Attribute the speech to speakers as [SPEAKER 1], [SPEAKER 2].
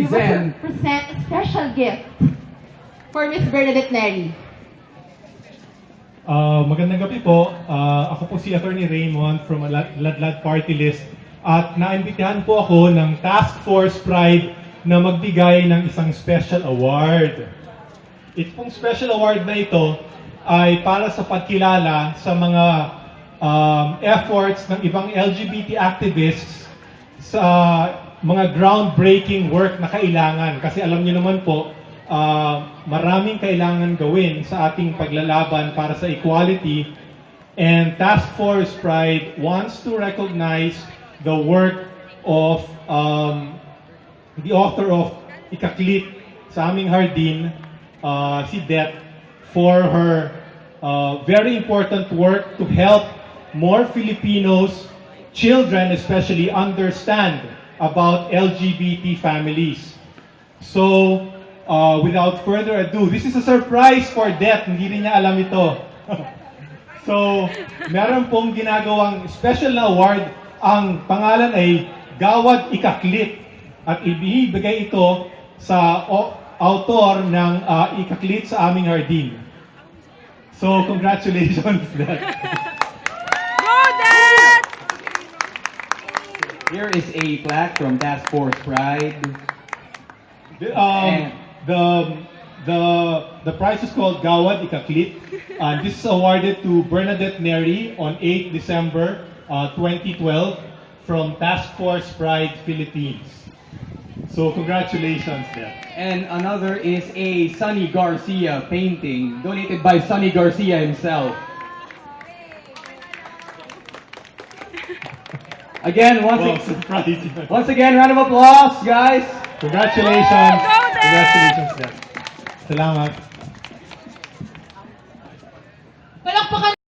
[SPEAKER 1] will
[SPEAKER 2] Present.
[SPEAKER 1] present a special gift for Miss Bernadette Neri.
[SPEAKER 3] Magandang gabi po. Ako po si Attorney Raymond from Ladlad Party List at naimbitahan po ako ng Task Force Pride na magbigay ng isang special award. Ito pong special award na ito ay para sa pagkilala sa mga efforts ng ibang LGBT activists sa mga groundbreaking work na kailangan. Kasi alam niyo naman po, maraming kailangan gawin sa ating paglalaban para sa equality, and Task Force Pride wants to recognize the work of the author of Ikaklit sa aming hardin, si Det, for her very important work to help more Filipinos, children especially, understand about LGBT families. So, without further ado, this is a surprise for Det. Hindi rin niya alam ito. So, meron pong ginagawang special na award. Ang pangalan ay Gawad Ikaklit. At ibibigay ito sa author ng Ikaklit sa aming hardin. So, congratulations, Det.
[SPEAKER 2] Here is a plaque from Task Force Pride.
[SPEAKER 3] The prize is called Gawad Ikaklit, and this is awarded to Bernadette Neri on 8 December 2012 from Task Force Pride Philippines. So congratulations there.
[SPEAKER 2] And another is a Sonny Garcia painting donated by Sonny Garcia himself. Again,
[SPEAKER 3] Wow, surprise.
[SPEAKER 2] once again, round of applause, guys.
[SPEAKER 3] Congratulations. Congratulations there. Salamat.